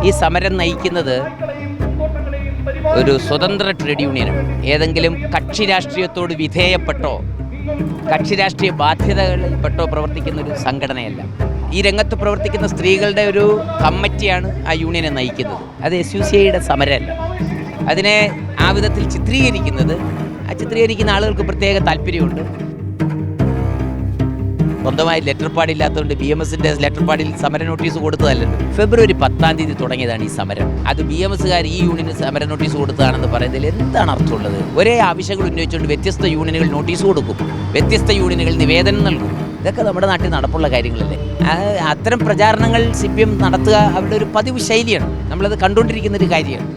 ഈ സമരം നയിക്കുന്നത് ഒരു സ്വതന്ത്ര ട്രേഡ് യൂണിയനാണ്. ഏതെങ്കിലും കക്ഷി രാഷ്ട്രീയത്തോട് വിധേയപ്പെട്ടോ കക്ഷി രാഷ്ട്രീയ ബാധ്യതകളിൽപ്പെട്ടോ പ്രവർത്തിക്കുന്ന ഒരു സംഘടനയല്ല. ഈ രംഗത്ത് പ്രവർത്തിക്കുന്ന സ്ത്രീകളുടെ ഒരു കമ്മിറ്റിയാണ് ആ യൂണിയനെ നയിക്കുന്നത്. അത് SUCIയുടെ സമരമല്ല. അതിനെ ആ വിധത്തിൽ ചിത്രീകരിക്കുന്ന ആളുകൾക്ക് പ്രത്യേക താല്പര്യമുണ്ട്. സ്വന്തമായി ലെറ്റർ പാടില്ലാത്തതുകൊണ്ട് BMSന്റെ ലെറ്റർ പാഡിൽ സമര നോട്ടീസ് കൊടുത്തതല്ലല്ലോ. ഫെബ്രുവരി 10 തുടങ്ങിയതാണ് ഈ സമരം. അത് BMSകാർ ഈ യൂണിയന് സമര നോട്ടീസ് കൊടുത്തതാണെന്ന് പറയുന്നതിൽ എന്താണ് അർത്ഥമുള്ളത്? ഒരേ ആവശ്യങ്ങൾ ഉന്നയിച്ചുകൊണ്ട് വ്യത്യസ്ത യൂണിയനുകൾ നോട്ടീസ് കൊടുക്കും, വ്യത്യസ്ത യൂണിയനുകൾ നിവേദനം നൽകും. ഇതൊക്കെ നമ്മുടെ നാട്ടിൽ നടപ്പുള്ള കാര്യങ്ങളല്ലേ. അത്തരം പ്രചാരണങ്ങൾ CPM നടത്തുക അവരുടെ ഒരു പതിവ് ശൈലിയാണ്. നമ്മളത് കണ്ടുകൊണ്ടിരിക്കുന്നൊരു കാര്യമാണ്.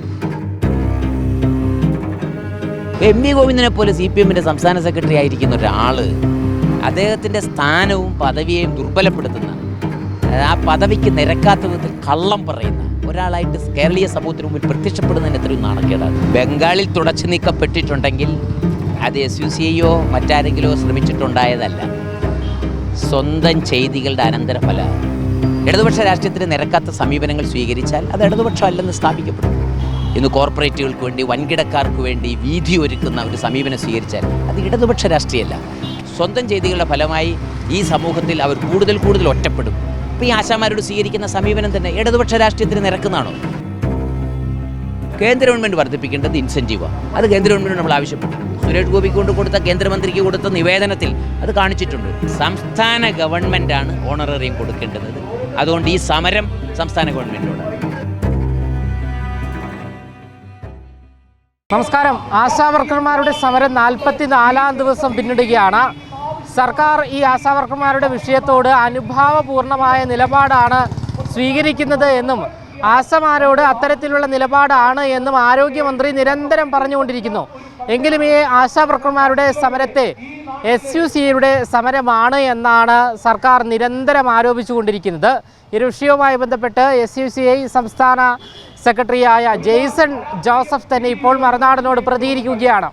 MV ഗോവിന്ദനെ പോലെ CPMന്റെ സംസ്ഥാന സെക്രട്ടറി ആയിരിക്കുന്ന ഒരാൾ അദ്ദേഹത്തിൻ്റെ സ്ഥാനവും പദവിയെയും ദുർബലപ്പെടുത്തുന്ന, ആ പദവിക്ക് നിരക്കാത്ത വിധത്തിൽ കള്ളം പറയുന്ന ഒരാളായിട്ട് കേരളീയ സമൂഹത്തിന് മുമ്പിൽ പ്രത്യക്ഷപ്പെടുന്നതിന് എത്രയും നാണക്കേടാണ്. ബംഗാളിൽ തുടച്ചു നീക്കപ്പെട്ടിട്ടുണ്ടെങ്കിൽ അത് SUCIയോ മറ്റാരെങ്കിലോ ശ്രമിച്ചിട്ടുണ്ടായതല്ല. സ്വന്തം ചെയ്തികളുടെ അനന്തരഫല. ഇടതുപക്ഷ രാഷ്ട്രീയത്തിന് നിരക്കാത്ത സമീപനങ്ങൾ സ്വീകരിച്ചാൽ അത് ഇടതുപക്ഷമല്ലെന്ന് സ്ഥാപിക്കപ്പെടും. ഇന്ന് കോർപ്പറേറ്റുകൾക്ക് വേണ്ടി, വൻകിടക്കാർക്ക് വേണ്ടി വീതി ഒരുക്കുന്ന ഒരു സമീപനം സ്വീകരിച്ചാൽ അത് ഇടതുപക്ഷ രാഷ്ട്രീയമല്ല. സ്വന്തം ചെയ്തികളുടെ ഫലമായി ഈ സമൂഹത്തിൽ അവർ കൂടുതൽ ഒറ്റപ്പെടും. ഇപ്പോൾ ഈ ആശാമാരോട് സ്വീകരിക്കുന്ന സമീപനം തന്നെ ഇടതുപക്ഷ രാഷ്ട്രീയത്തിന് നിരക്കുന്നതാണോ? കേന്ദ്ര ഗവൺമെൻറ് വർദ്ധിപ്പിക്കേണ്ടത് ഇൻസെൻറ്റീവാണ്. അത് കേന്ദ്ര ഗവൺമെൻറ് നമ്മൾ ആവശ്യപ്പെട്ടു. സുരേഷ് ഗോപിക്ക് കൊടുത്ത കേന്ദ്രമന്ത്രിക്ക് കൊടുത്ത നിവേദനത്തിൽ അത് കാണിച്ചിട്ടുണ്ട്. സംസ്ഥാന ഗവൺമെൻറ്റാണ് ഓണറേറിയം കൊടുക്കേണ്ടത്. അതുകൊണ്ട് ഈ സമരം സംസ്ഥാന ഗവൺമെൻറ്റിനോടാണ്. നമസ്കാരം. ആശാവർക്കർമാരുടെ സമരം 44-ാം ദിവസം പിന്നിടുകയാണ്. സർക്കാർ ഈ ആശാവർക്കർമാരുടെ വിഷയത്തോട് അനുഭാവപൂർണമായ നിലപാടാണ് സ്വീകരിക്കുന്നത് എന്നും ആശമാരോട് അത്തരത്തിലുള്ള നിലപാടാണ് എന്നും ആരോഗ്യമന്ത്രി നിരന്തരം പറഞ്ഞുകൊണ്ടിരിക്കുന്നു. എങ്കിലും ഈ ആശാവർക്കർമാരുടെ സമരത്തെ SUCIയുടെ സമരമാണ് എന്നാണ് സർക്കാർ നിരന്തരം ആരോപിച്ചുകൊണ്ടിരിക്കുന്നത്. ഈ വിഷയവുമായി ബന്ധപ്പെട്ട് SUCI സംസ്ഥാന സെക്രട്ടറിയായ ജെയ്സൺ ജോസഫ് തന്നെ ഇപ്പോൾ മറുനാടനോട് പ്രതികരിക്കുകയാണ്.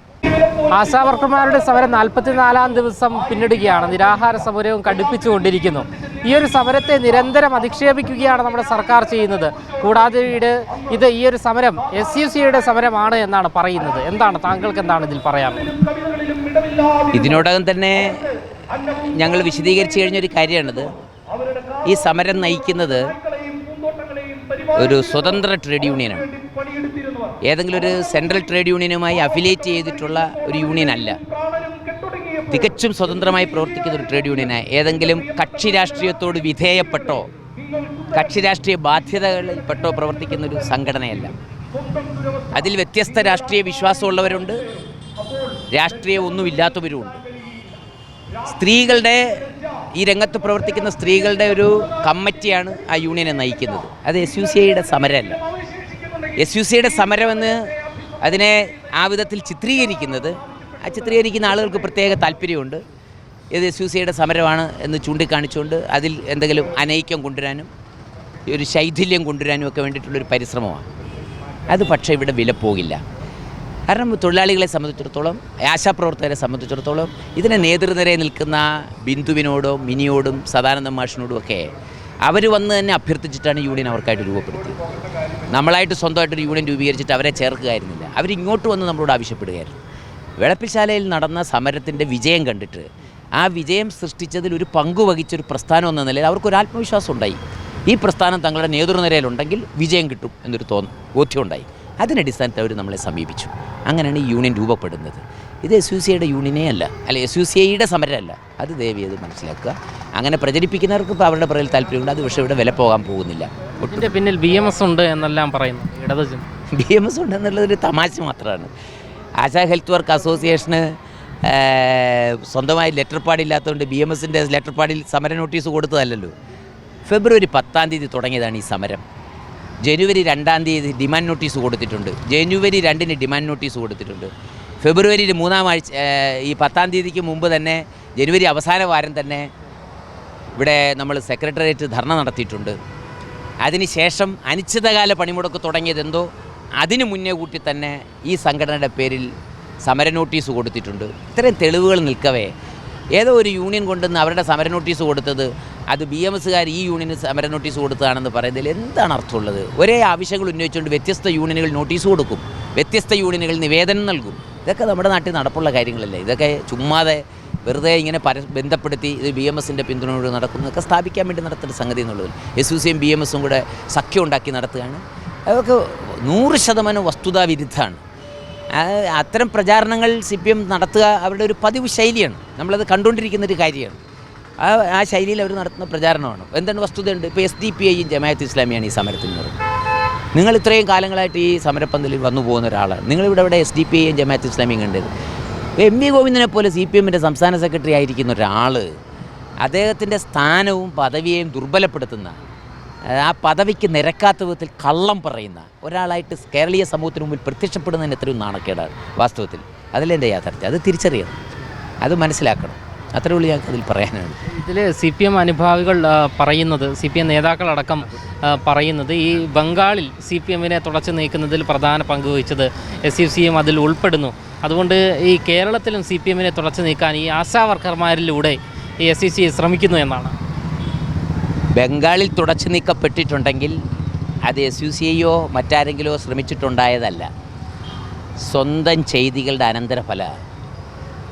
ആശാവർക്കർമാരുടെ സമരം 44-ാം ദിവസം പിന്നിടുകയാണ്. നിരാഹാര സമരവും കടുപ്പിച്ചുകൊണ്ടിരിക്കുന്നു. ഈ ഒരു സമരത്തെ നിരന്തരം അധിക്ഷേപിക്കുകയാണ് നമ്മുടെ സർക്കാർ ചെയ്യുന്നത്. കൂടാതെ ഈ ഒരു സമരം SUCIയുടെ സമരമാണ് എന്നാണ് പറയുന്നത്. താങ്കൾക്ക് എന്താണ് ഇതിൽ പറയാനുള്ളത്? ഇതിനോടകം തന്നെ ഞങ്ങൾ വിശദീകരിച്ചു കഴിഞ്ഞൊരു കാര്യമാണിത്. ഈ സമരം നയിക്കുന്നത് ഒരു സ്വതന്ത്ര ട്രേഡ് യൂണിയനാണ്. ഏതെങ്കിലും ഒരു സെൻട്രൽ ട്രേഡ് യൂണിയനുമായി അഫിലിയേറ്റ് ചെയ്തിട്ടുള്ള ഒരു യൂണിയൻ അല്ല. തികച്ചും സ്വതന്ത്രമായി പ്രവർത്തിക്കുന്ന ഒരു ട്രേഡ് യൂണിയനാണ്. ഏതെങ്കിലും കക്ഷി രാഷ്ട്രീയത്തോട് വിധേയപ്പെട്ടോ കക്ഷി രാഷ്ട്രീയ ബാധ്യതകളിൽപ്പെട്ടോ പ്രവർത്തിക്കുന്ന ഒരു സംഘടനയല്ല. അതിൽ വ്യത്യസ്ത രാഷ്ട്രീയ വിശ്വാസമുള്ളവരുണ്ട്, രാഷ്ട്രീയം ഒന്നുമില്ലാത്തവരുമുണ്ട്. ഈ രംഗത്ത് പ്രവർത്തിക്കുന്ന സ്ത്രീകളുടെ ഒരു കമ്മിറ്റിയാണ് ആ യൂണിയനെ നയിക്കുന്നത്. അത് SUCIയുടെ സമരമല്ല. SUCIയുടെ സമരമെന്ന് അതിനെ ആ വിധത്തിൽ ചിത്രീകരിക്കുന്ന ആളുകൾക്ക് പ്രത്യേക താല്പര്യമുണ്ട്. ഇത് SUCIയുടെ സമരമാണ് എന്ന് ചൂണ്ടിക്കാണിച്ചുകൊണ്ട് അതിൽ എന്തെങ്കിലും അനൈക്യം കൊണ്ടുവരാനും ഒരു ശൈഥില്യം കൊണ്ടുവരാനും ഒക്കെ വേണ്ടിയിട്ടുള്ളൊരു പരിശ്രമമാണ്. അത് പക്ഷേ ഇവിടെ വില പോകില്ല. കാരണം തൊഴിലാളികളെ സംബന്ധിച്ചിടത്തോളം, ആശാപ്രവർത്തകരെ സംബന്ധിച്ചിടത്തോളം ഇതിനെ നേതൃനിരയിൽ നിൽക്കുന്ന ബിന്ദുവിനോടും മിനിയോടും സദാനന്ദ മാഷിനോടും ഒക്കെ അവർ വന്ന് തന്നെ അഭ്യർത്ഥിച്ചിട്ടാണ് യൂണിയൻ അവർക്കായിട്ട് രൂപപ്പെടുത്തിയത്. നമ്മളായിട്ട് സ്വന്തമായിട്ടൊരു യൂണിയൻ രൂപീകരിച്ചിട്ട് അവരെ ചേർക്കുകയായിരുന്നില്ല. അവരിങ്ങോട്ട് വന്ന് നമ്മളോട് ആവശ്യപ്പെടുകയായിരുന്നു. വിളപ്പിശാലയിൽ നടന്ന സമരത്തിൻ്റെ വിജയം കണ്ടിട്ട് ആ വിജയം സൃഷ്ടിച്ചതിൽ ഒരു പങ്കുവഹിച്ചൊരു പ്രസ്ഥാനം എന്ന നിലയിൽ അവർക്കൊരു ആത്മവിശ്വാസം ഉണ്ടായി. ഈ പ്രസ്ഥാനം തങ്ങളുടെ നേതൃനിരയിലുണ്ടെങ്കിൽ വിജയം കിട്ടും എന്നൊരു ബോധ്യമുണ്ടായി. അതിനടിസ്ഥാനത്തിൽ അവർ നമ്മളെ സമീപിച്ചു. അങ്ങനെയാണ് ഈ യൂണിയൻ രൂപപ്പെടുന്നത്. ഇത് SUCIയുടെ യൂണിയനേ അല്ല SUCIയുടെ സമരമല്ല. അത് ദയവേത് മനസ്സിലാക്കുക. അങ്ങനെ പ്രചരിപ്പിക്കുന്നവർക്ക് ഇപ്പോൾ അവരുടെ പുറകിൽ താല്പര്യമുണ്ട്. അത് പക്ഷേ ഇവിടെ വില പോകാൻ പോകുന്നില്ല. ഇതിൻ്റെ പിന്നിൽ BMS ഉണ്ട് എന്നെല്ലാം പറയുന്നു. BMS ഉണ്ട് എന്നുള്ളതൊരു തമാശ മാത്രമാണ്. ആശാ ഹെൽത്ത് വർക്ക് അസോസിയേഷന് സ്വന്തമായി ലെറ്റർ പാടില്ലാത്തതുകൊണ്ട് BMSന്റെ ലെറ്റർ പാഡിൽ സമര നോട്ടീസ് കൊടുത്തതല്ലല്ലോ. ഫെബ്രുവരി 10 തുടങ്ങിയതാണ് ഈ സമരം. ജനുവരി 2 ഡിമാൻഡ് നോട്ടീസ് കൊടുത്തിട്ടുണ്ട്. ജനുവരി 2 ഡിമാൻഡ് നോട്ടീസ് കൊടുത്തിട്ടുണ്ട്. ഫെബ്രുവരി 3 ഈ 10 മുമ്പ് തന്നെ, ജനുവരി അവസാന വാരം തന്നെ ഇവിടെ നമ്മൾ സെക്രട്ടേറിയറ്റ് ധർണ നടത്തിയിട്ടുണ്ട്. അതിനുശേഷം അനിശ്ചിതകാല പണിമുടക്ക് തുടങ്ങിയതെന്തോ അതിന് മുന്നേ കൂട്ടി തന്നെ ഈ സംഘടനയുടെ പേരിൽ സമര നോട്ടീസ് കൊടുത്തിട്ടുണ്ട്. ഇത്രയും തെളിവുകൾ നിൽക്കവേ ഏതോ ഒരു യൂണിയൻ കൊണ്ടുവന്ന് അവരുടെ സമര നോട്ടീസ് കൊടുത്തത് അത് BMSകാർ ഈ യൂണിയന് സമര നോട്ടീസ് കൊടുത്തതാണെന്ന് പറയുന്നതിൽ എന്താണ് അർത്ഥമുള്ളത്? ഒരേ ആവശ്യങ്ങൾ ഉന്നയിച്ചുകൊണ്ട് വ്യത്യസ്ത യൂണിയനുകൾ നോട്ടീസ് കൊടുക്കും, വ്യത്യസ്ത യൂണിയനുകൾ നിവേദനം നൽകും. ഇതൊക്കെ നമ്മുടെ നാട്ടിൽ നടപ്പുള്ള കാര്യങ്ങളല്ലേ? ഇതൊക്കെ ചുമ്മാതെ വെറുതെ ഇങ്ങനെ ബന്ധപ്പെടുത്തി ഇത് BMSൻ്റെ പിന്തുണയോട് നടക്കുന്നതൊക്കെ സ്ഥാപിക്കാൻ വേണ്ടി നടത്തുന്ന സംഗതി എന്നുള്ളത്. SUCയും BMSും കൂടെ സഖ്യം ഉണ്ടാക്കി നടത്തുകയാണ്. അതൊക്കെ 100% വസ്തുതാവിരുദ്ധമാണ്. അത്തരം പ്രചാരണങ്ങൾ CPM നടത്തുക അവരുടെ ഒരു പതിവ് ശൈലിയാണ്. നമ്മളത് കണ്ടുകൊണ്ടിരിക്കുന്നൊരു കാര്യമാണ്. ആ ശൈലിയിൽ അവർ നടത്തുന്ന പ്രചാരണമാണ്. എന്താണ് വസ്തുതയുണ്ട്? ഇപ്പോൾ SDPIയും ജമാഅത്ത് ഇസ്ലാമിയാണ് ഈ സമരത്തിൽ നിന്ന് പറയുന്നത്. നിങ്ങൾ ഇത്രയും കാലങ്ങളായിട്ട് ഈ സമരപ്പന്തലിൽ വന്നു പോകുന്ന ഒരാളാണ്. നിങ്ങളിവിടെ SDPIയും ജമാഅത്ത് ഇസ്ലാമിയും കണ്ടത്. MV ഗോവിന്ദനെ പോലെ CPMൻ്റെ സംസ്ഥാന സെക്രട്ടറി ആയിരിക്കുന്ന ഒരാൾ അദ്ദേഹത്തിൻ്റെ സ്ഥാനവും പദവിയെയും ദുർബലപ്പെടുത്തുന്ന, ആ പദവിക്ക് നിരക്കാത്ത വിധത്തിൽ കള്ളം പറയുന്ന ഒരാളായിട്ട് കേരളീയ സമൂഹത്തിന് മുമ്പിൽ പ്രത്യക്ഷപ്പെടുന്നതിന് എത്രയും നാണക്കേടാണ് വാസ്തവത്തിൽ. അതിലെൻ്റെ യാഥാർത്ഥ്യം. അത് തിരിച്ചറിയണം, അത് മനസ്സിലാക്കണം. അത്രേ ഉള്ളൂ ഞങ്ങൾക്ക് അതിൽ പറയാനാണ്. ഇതിൽ CPM അനുഭാവികൾ പറയുന്നത്, CPM നേതാക്കളടക്കം പറയുന്നത് ഈ ബംഗാളിൽ CPMനെ തുടച്ചു നീക്കുന്നതിൽ പ്രധാന പങ്ക് വഹിച്ചത് SUCയും അതിൽ ഉൾപ്പെടുന്നു. അതുകൊണ്ട് ഈ കേരളത്തിലും CPMനെ തുടച്ചു നീക്കാൻ ഈ ആശാ വർക്കർമാരിലൂടെ ഈ SUC ശ്രമിക്കുന്നു എന്നാണ്. ബംഗാളിൽ തുടച്ചു നീക്കപ്പെട്ടിട്ടുണ്ടെങ്കിൽ അത് SUCയോ മറ്റാരെങ്കിലോ ശ്രമിച്ചിട്ടുണ്ടായതല്ല. സ്വന്തം ചെയ്തികളുടെ അനന്തരഫല.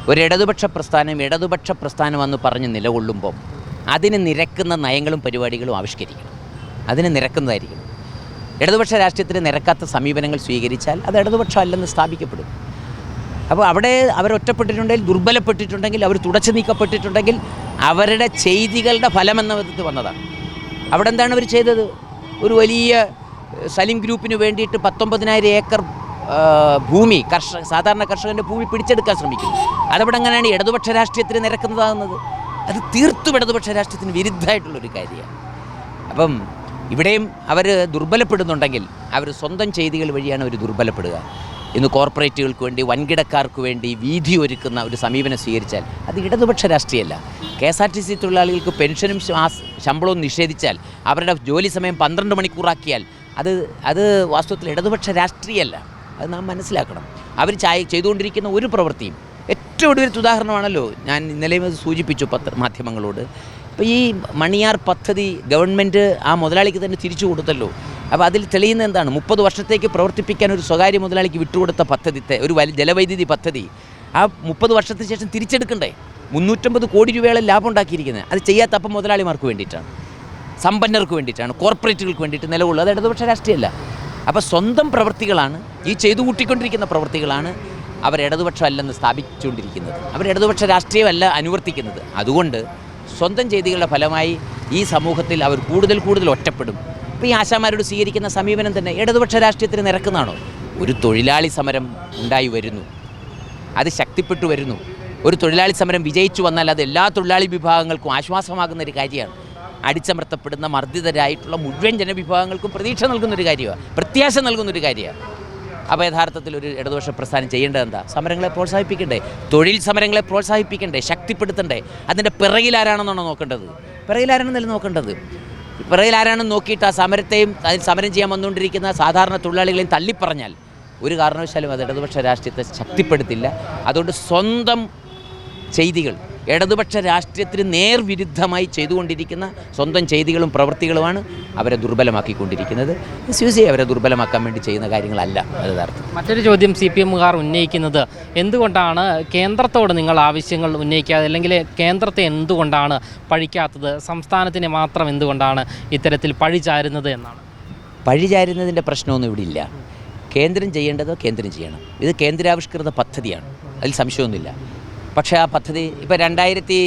ഒരു ഇടതുപക്ഷ പ്രസ്ഥാനം എന്ന് പറഞ്ഞ് നിലകൊള്ളുമ്പം അതിന് നിരക്കുന്ന നയങ്ങളും പരിപാടികളും ആവിഷ്കരിക്കണം. അതിന് നിരക്കുന്നതായിരിക്കണം. ഇടതുപക്ഷ രാഷ്ട്രീയത്തിന് നിരക്കാത്ത സമീപനങ്ങൾ സ്വീകരിച്ചാൽ അത് ഇടതുപക്ഷം അല്ലെന്ന് സ്ഥാപിക്കപ്പെടും. അപ്പോൾ അവിടെ അവരൊറ്റപ്പെട്ടിട്ടുണ്ടെങ്കിൽ, ദുർബലപ്പെട്ടിട്ടുണ്ടെങ്കിൽ, അവർ തുടച്ചു നീക്കപ്പെട്ടിട്ടുണ്ടെങ്കിൽ അവരുടെ ചെയ്തികളുടെ ഫലമെന്ന വിധത്തിൽ വന്നതാണ്. അവിടെ എന്താണ് അവർ ചെയ്തത്? ഒരു വലിയ സലീം ഗ്രൂപ്പിന് വേണ്ടിയിട്ട് 19,000 ഏക്കർ ഭൂമി സാധാരണ കർഷകൻ്റെ ഭൂമി പിടിച്ചെടുക്കാൻ ശ്രമിക്കുന്നു. അതവിടെ എങ്ങനെയാണ് ഇടതുപക്ഷ രാഷ്ട്രീയത്തിന് നിരക്കുന്നതാകുന്നത്? അത് തീർത്തും ഇടതുപക്ഷ രാഷ്ട്രീയത്തിന് വിരുദ്ധമായിട്ടുള്ളൊരു കാര്യമാണ്. അപ്പം ഇവിടെയും അവർ ദുർബലപ്പെടുന്നുണ്ടെങ്കിൽ അവർ സ്വന്തം ചെയ്തികൾ വഴിയാണ് അവർ ദുർബലപ്പെടുക. ഇന്ന് കോർപ്പറേറ്റുകൾക്ക് വേണ്ടി, വൻകിടക്കാർക്ക് വേണ്ടി വീതി ഒരുക്കുന്ന ഒരു സമീപനം സ്വീകരിച്ചാൽ അത് ഇടതുപക്ഷ രാഷ്ട്രീയമല്ല. KSRTC തൊഴിലാളികൾക്ക് പെൻഷനും ശമ്പളവും നിഷേധിച്ചാൽ, അവരുടെ ജോലി സമയം 12 മണിക്കൂറാക്കിയാൽ അത് വാസ്തവത്തിൽ ഇടതുപക്ഷ രാഷ്ട്രീയമല്ല. അത് നാം മനസ്സിലാക്കണം. അവർ ചെയ്തുകൊണ്ടിരിക്കുന്ന ഒരു പ്രവൃത്തിയും ഏറ്റവും ഒടുവിലത്തെ ഉദാഹരണമാണല്ലോ ഞാൻ ഇന്നലെയും അത് സൂചിപ്പിച്ചു മാധ്യമങ്ങളോട്. ഇപ്പോൾ ഈ മണിയാർ പദ്ധതി ഗവൺമെൻറ് ആ മുതലാളിക്ക് തന്നെ തിരിച്ചു കൊടുത്തല്ലോ. അപ്പോൾ അതിൽ തെളിയുന്ന എന്താണ്? 30 വർഷത്തേക്ക് പ്രവർത്തിപ്പിക്കാൻ ഒരു സ്വകാര്യ മുതലാളിക്ക് വിട്ടുകൊടുത്ത പദ്ധതിത്തെ ഒരു ജലവൈദ്യുതി പദ്ധതി ആ 30 വർഷത്തിന് ശേഷം തിരിച്ചെടുക്കണ്ടേ? 350 കോടി രൂപയോളം ലാഭം ഉണ്ടാക്കിയിരിക്കുന്നത്. അത് ചെയ്യാത്തപ്പം മുതലാളിമാർക്ക് വേണ്ടിയിട്ടാണ്, സമ്പന്നർക്ക് വേണ്ടിയിട്ടാണ്, കോർപ്പറേറ്റുകൾക്ക് വേണ്ടിയിട്ട് നിലകൊള്ളുക. അത് ഇടതുപക്ഷ രാഷ്ട്രീയമല്ല. അപ്പോൾ സ്വന്തം പ്രവൃത്തികളാണ്, ഈ ചെയ്തു കൂട്ടിക്കൊണ്ടിരിക്കുന്ന പ്രവൃത്തികളാണ് അവർ ഇടതുപക്ഷം അല്ലെന്ന് സ്ഥാപിച്ചുകൊണ്ടിരിക്കുന്നത്. അവർ ഇടതുപക്ഷ രാഷ്ട്രീയമല്ല അനുവർത്തിക്കുന്നത്. അതുകൊണ്ട് സ്വന്തം ചെയ്തികളുടെ ഫലമായി ഈ സമൂഹത്തിൽ അവർ കൂടുതൽ ഒറ്റപ്പെടും. ഇപ്പോൾ ഈ ആശാമാരോട് സ്വീകരിക്കുന്ന സമീപനം തന്നെ ഇടതുപക്ഷ രാഷ്ട്രീയത്തിന് നിരക്കുന്നതാണോ? ഒരു തൊഴിലാളി സമരം ഉണ്ടായി വരുന്നു, അത് ശക്തിപ്പെട്ടു വരുന്നു. ഒരു തൊഴിലാളി സമരം വിജയിച്ചു വന്നാൽ അത് എല്ലാ തൊഴിലാളി വിഭാഗങ്ങൾക്കും ആശ്വാസമാകുന്ന ഒരു കാര്യമാണ്. അടിച്ചമർത്തപ്പെടുന്ന മർദ്ദിതരായിട്ടുള്ള മുഴുവൻ ജനവിഭാഗങ്ങൾക്കും പ്രതീക്ഷ നൽകുന്നൊരു കാര്യമാണ്, പ്രത്യാശ നൽകുന്നൊരു കാര്യമാണ്. അപ്പോൾ യഥാർത്ഥത്തിൽ ഒരു ഇടതുപക്ഷ പ്രസ്ഥാനം ചെയ്യേണ്ടത് എന്താ? സമരങ്ങളെ പ്രോത്സാഹിപ്പിക്കണ്ടേ? തൊഴിൽ സമരങ്ങളെ പ്രോത്സാഹിപ്പിക്കണ്ടേ? ശക്തിപ്പെടുത്തണ്ടേ? അതിൻ്റെ പിറകിലാരാണെന്നാണോ നോക്കേണ്ടത്? പിറകിലാരാണെന്നല്ല നോക്കേണ്ടത്. പിറകിലാരാണെന്ന് നോക്കിയിട്ട് ആ സമരത്തെയും അതിൽ സമരം ചെയ്യാൻ വന്നുകൊണ്ടിരിക്കുന്ന സാധാരണ തൊഴിലാളികളെയും തള്ളിപ്പറഞ്ഞാൽ ഒരു കാരണവശാലും അത് ഇടതുപക്ഷ രാഷ്ട്രീയത്തെ ശക്തിപ്പെടുത്തില്ല. അതുകൊണ്ട് സ്വന്തം ചെയ്തികൾ ഇടതുപക്ഷ രാഷ്ട്രീയത്തിന് നേർവിരുദ്ധമായി ചെയ്തുകൊണ്ടിരിക്കുന്ന സ്വന്തം ചെയ്തികളും പ്രവൃത്തികളുമാണ് അവരെ ദുർബലമാക്കിക്കൊണ്ടിരിക്കുന്നത്. SUC അവരെ ദുർബലമാക്കാൻ വേണ്ടി ചെയ്യുന്ന കാര്യങ്ങളല്ല അത് യഥാർത്ഥം. മറ്റൊരു ചോദ്യം CPMകാർ ഉന്നയിക്കുന്നത്, എന്തുകൊണ്ടാണ് കേന്ദ്രത്തോട് നിങ്ങൾ ആവശ്യങ്ങൾ ഉന്നയിക്കാതെ, അല്ലെങ്കിൽ കേന്ദ്രത്തെ എന്തുകൊണ്ടാണ് പഴിക്കാത്തത്, സംസ്ഥാനത്തിനെ മാത്രം എന്തുകൊണ്ടാണ് ഇത്തരത്തിൽ പഴിചാരുന്നത് എന്നാണ്. പഴിചാരുന്നതിൻ്റെ പ്രശ്നമൊന്നും ഇവിടെ ഇല്ല. കേന്ദ്രം ചെയ്യേണ്ടതോ കേന്ദ്രം ചെയ്യണം. ഇത് കേന്ദ്രാവിഷ്കൃത പദ്ധതിയാണ്, അതിൽ സംശയമൊന്നുമില്ല. പക്ഷേ ആ പദ്ധതി ഇപ്പോൾ 2005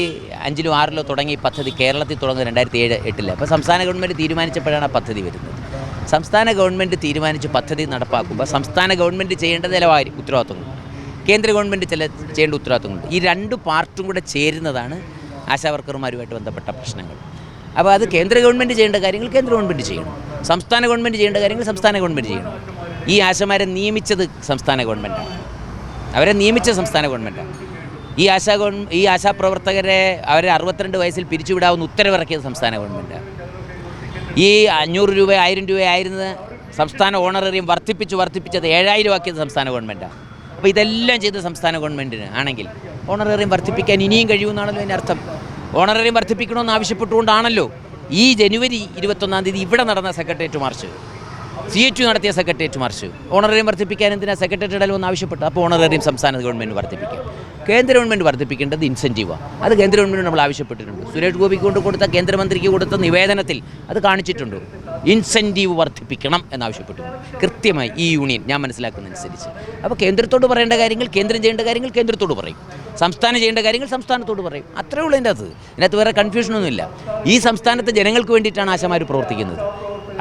2006 തുടങ്ങി ഈ പദ്ധതി കേരളത്തിൽ തുടങ്ങുന്നത് 2007-08. അപ്പോൾ സംസ്ഥാന ഗവൺമെൻറ് തീരുമാനിച്ചപ്പോഴാണ് ആ പദ്ധതി വരുന്നത്. സംസ്ഥാന ഗവൺമെൻറ് തീരുമാനിച്ച് പദ്ധതി നടപ്പാക്കുമ്പോൾ സംസ്ഥാന ഗവൺമെൻറ് ചെയ്യേണ്ട ചില ഉത്തരവാദിത്വങ്ങളുണ്ട്, കേന്ദ്ര ഗവൺമെൻറ് ചെയ്യേണ്ട ഉത്തരവാദിത്വങ്ങളുണ്ട്. ഈ രണ്ട് പാർട്ടും കൂടെ ചേരുന്നതാണ് ആശാവർക്കർമാരുമായിട്ട് ബന്ധപ്പെട്ട പ്രശ്നങ്ങൾ. അപ്പോൾ അത് കേന്ദ്ര ഗവൺമെൻറ് ചെയ്യേണ്ട കാര്യങ്ങൾ കേന്ദ്ര ഗവൺമെൻറ് ചെയ്യണം, സംസ്ഥാന ഗവൺമെൻറ് ചെയ്യേണ്ട കാര്യങ്ങൾ സംസ്ഥാന ഗവൺമെൻറ് ചെയ്യണം. ഈ ആശമാരെ നിയമിച്ചത് സംസ്ഥാന ഗവൺമെൻറ്റാണ്, അവരെ നിയമിച്ച സംസ്ഥാന ഗവൺമെൻറ്റാണ്. ഈ ആശാപ്രവർത്തകരെ അവരെ 62 വയസ്സിൽ പിരിച്ചുവിടാവുന്ന ഉത്തരവിറക്കിയത് സംസ്ഥാന ഗവൺമെൻറ്റാണ്. ഈ 500 രൂപ 1000 രൂപയായിരുന്നത് സംസ്ഥാന ഓണറേറിയം വർദ്ധിപ്പിച്ചത് 7000 ആക്കിയത് സംസ്ഥാന ഗവൺമെൻറ്റാണ്. അപ്പോൾ ഇതെല്ലാം ചെയ്ത് സംസ്ഥാന ഗവൺമെൻറ്റിന് ആണെങ്കിൽ ഓണറേറിയം വർദ്ധിപ്പിക്കാൻ ഇനിയും കഴിയുമെന്നാണല്ലോ അതിൻ്റെ അർത്ഥം. ഓണറേറിയം വർദ്ധിപ്പിക്കണമെന്ന് ആവശ്യപ്പെട്ടുകൊണ്ടാണല്ലോ ഈ ജനുവരി 21-ാം തീയതി ഇവിടെ നടന്ന സെക്രട്ടേറിയറ്റ് മാർച്ച്, CHU നടത്തിയ സെക്രട്ടേറിയറ്റ് മാർച്ച് ഓണറേറിയം വർദ്ധിപ്പിക്കാൻ എന്തിനാണ് സെക്രട്ടേറിയറ്റ് ഇടലെന്ന് ആവശ്യപ്പെട്ടു. അപ്പോൾ ഓണറേറിയം സംസ്ഥാന ഗവൺമെൻറ് വർദ്ധിപ്പിക്കും. കേന്ദ്ര ഗവൺമെൻറ് വർദ്ധിപ്പിക്കേണ്ടത് ഇൻസെൻറ്റീവാണ്. അത് കേന്ദ്ര ഗവൺമെൻറ് നമ്മൾ ആവശ്യപ്പെട്ടിട്ടുണ്ട്. സുരേഷ് ഗോപിക്ക് കൊണ്ട് കൊടുത്ത കേന്ദ്രമന്ത്രിക്ക് കൊടുത്ത നിവേദനത്തിൽ അത് കാണിച്ചിട്ടുണ്ട്. ഇൻസെൻറ്റീവ് വർദ്ധിപ്പിക്കണം എന്നാവശ്യപ്പെട്ടിട്ടുണ്ട് കൃത്യമായി ഈ യൂണിയൻ, ഞാൻ മനസ്സിലാക്കുന്നതനുസരിച്ച്. അപ്പോൾ കേന്ദ്രത്തോട് പറയേണ്ട കാര്യങ്ങൾ കേന്ദ്രം ചെയ്യേണ്ട കാര്യങ്ങൾ കേന്ദ്രത്തോട് പറയും, സംസ്ഥാനം ചെയ്യേണ്ട കാര്യങ്ങൾ സംസ്ഥാനത്തോട് പറയും. അത്രേ ഉള്ളൂ ഇതിനകത്ത് വേറെ കൺഫ്യൂഷനൊന്നുമില്ല. ഈ സംസ്ഥാനത്തെ ജനങ്ങൾക്ക് വേണ്ടിയിട്ടാണ് ആശാമാർ പ്രവർത്തിക്കുന്നത്.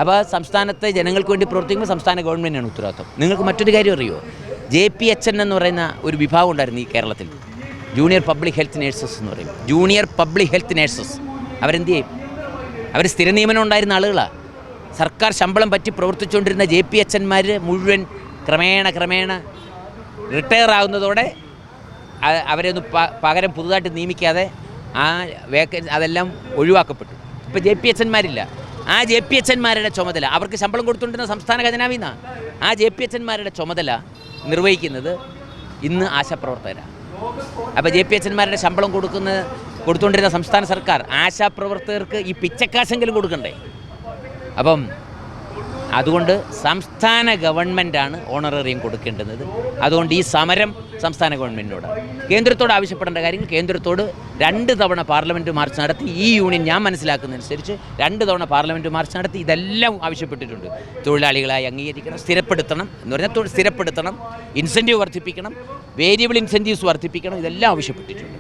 അപ്പോൾ സംസ്ഥാനത്തെ ജനങ്ങൾക്ക് വേണ്ടി പ്രവർത്തിക്കുമ്പോൾ സംസ്ഥാന ഗവൺമെൻറ്റാണ് ഉത്തരവാദിത്വം. നിങ്ങൾക്ക് മറ്റൊരു കാര്യം അറിയുമോ? JPHN എന്ന് പറയുന്ന ഒരു വിഭാഗം ഉണ്ടായിരുന്നു ഈ കേരളത്തിൽ, ജൂനിയർ പബ്ലിക് ഹെൽത്ത് നേഴ്സസ് എന്ന് പറയും. ജൂനിയർ പബ്ലിക് ഹെൽത്ത് നേഴ്സസ് അവരെന്ത് ചെയ്യും? അവർ സ്ഥിര നിയമനം ഉണ്ടായിരുന്ന ആളുകളാണ്. സർക്കാർ ശമ്പളം പറ്റി പ്രവർത്തിച്ചുകൊണ്ടിരുന്ന JPHNമാർ മുഴുവൻ ക്രമേണ റിട്ടയർ ആകുന്നതോടെ അവരെ ഒന്ന് പകരം പുതുതായിട്ട് നിയമിക്കാതെ ആ അതെല്ലാം ഒഴിവാക്കപ്പെട്ടു. ഇപ്പോൾ JPHNമാരില്ല. ആ JPHNമാരുടെ ചുമതല, അവർക്ക് ശമ്പളം കൊടുത്തുകൊണ്ടിരുന്ന സംസ്ഥാന ഖജനാവിന്നാണ്. ആ JPHNമാരുടെ ചുമതല നിർവഹിക്കുന്നത് ഇന്ന് ആശാപ്രവർത്തകരാണ്. അപ്പോൾ JPHNമാരുടെ ശമ്പളം കൊടുത്തുകൊണ്ടിരുന്ന സംസ്ഥാന സർക്കാർ ആശാപ്രവർത്തകർക്ക് ഈ പിച്ചക്കാശെങ്കിലും കൊടുക്കണ്ടേ? അപ്പം അതുകൊണ്ട് സംസ്ഥാന ഗവൺമെൻറ്റാണ് ഓണറേറിയം കൊടുക്കേണ്ടുന്നത്. അതുകൊണ്ട് ഈ സമരം സംസ്ഥാന ഗവൺമെൻറ്റിനോട്, കേന്ദ്രത്തോട് ആവശ്യപ്പെടേണ്ട കാര്യങ്ങൾ കേന്ദ്രത്തോട് 2 തവണ പാർലമെൻറ്റ് മാർച്ച് നടത്തി. ഈ യൂണിയൻ ഞാൻ മനസ്സിലാക്കുന്നതനുസരിച്ച് 2 തവണ പാർലമെൻറ്റ് മാർച്ച് നടത്തി ഇതെല്ലാം ആവശ്യപ്പെട്ടിട്ടുണ്ട്. തൊഴിലാളികളായി അംഗീകരിക്കണം, സ്ഥിരപ്പെടുത്തണം എന്ന് പറഞ്ഞാൽ സ്ഥിരപ്പെടുത്തണം, ഇൻസെൻറ്റീവ് വർദ്ധിപ്പിക്കണം, വേരിയബിൾ ഇൻസെൻറ്റീവ്സ് വർദ്ധിപ്പിക്കണം, ഇതെല്ലാം ആവശ്യപ്പെട്ടിട്ടുണ്ട്.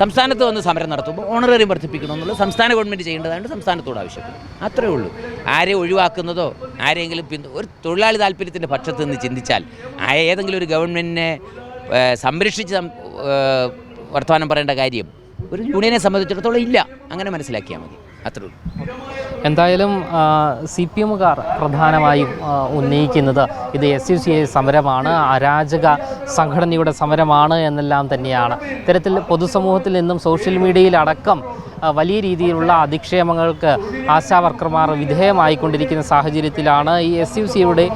സംസ്ഥാനത്ത് വന്ന് സമരം നടത്തുമ്പോൾ ഓണറേറിയം വർദ്ധിപ്പിക്കണമെന്നുള്ളത് സംസ്ഥാന ഗവൺമെൻറ് ചെയ്യേണ്ടതാണ്, സംസ്ഥാനത്തോട് ആവശ്യപ്പെടും. അത്രയേ ഉള്ളൂ. ആരെ ഒഴിവാക്കുന്നതോ ആരെങ്കിലും ഒരു തൊഴിലാളി താല്പര്യത്തിൻ്റെ പക്ഷത്ത് നിന്ന് ചിന്തിച്ചാൽ ഏതെങ്കിലും ഒരു ഗവൺമെൻറ്റിനെ സംരക്ഷിച്ച് വർത്തമാനം പറയേണ്ട കാര്യം ഒരു യൂണിയനെ സംബന്ധിച്ചിടത്തോളം ഇല്ല. അങ്ങനെ മനസ്സിലാക്കിയാൽ മതി. അത്രേ ഉള്ളൂ. എന്തായാലും CPMകാർ പ്രധാനമായും ഉന്നയിക്കുന്നത് ഇത് SUCI സമരമാണ്, അരാജക സംഘടനയുടെ സമരമാണ് എന്നെല്ലാം തന്നെയാണ്. ഇത്തരത്തിൽ പൊതുസമൂഹത്തിൽ നിന്നും സോഷ്യൽ മീഡിയയിലടക്കം വലിയ രീതിയിലുള്ള അധിക്ഷേപങ്ങൾക്ക് ആശാവർക്കർമാർ വിധേയമായിക്കൊണ്ടിരിക്കുന്ന സാഹചര്യത്തിലാണ് ഈ SUCIയുടെ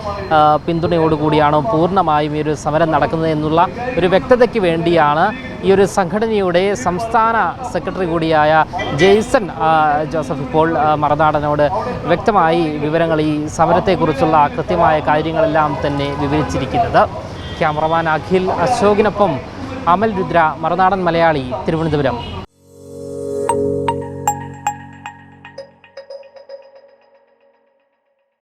പിന്തുണയോടുകൂടിയാണ് പൂർണ്ണമായും ഈ ഒരു സമരം നടക്കുന്നത് എന്നുള്ള ഒരു വ്യക്തതയ്ക്ക് വേണ്ടിയാണ് ഈ ഒരു സംഘടനയുടെ സംസ്ഥാന സെക്രട്ടറി കൂടിയായ ജെയ്സൺ ജോസഫ് ഇപ്പോൾ മറുനാടനോട് വ്യക്തമായി വിവരങ്ങൾ, ഈ സമരത്തെക്കുറിച്ചുള്ള കൃത്യമായ കാര്യങ്ങളെല്ലാം തന്നെ വിവരിച്ചിരിക്കുന്നത്. ക്യാമറമാൻ അഖിൽ അശോകിനൊപ്പം അമൽ രുദ്ര, മറുനാടൻ മലയാളി, തിരുവനന്തപുരം.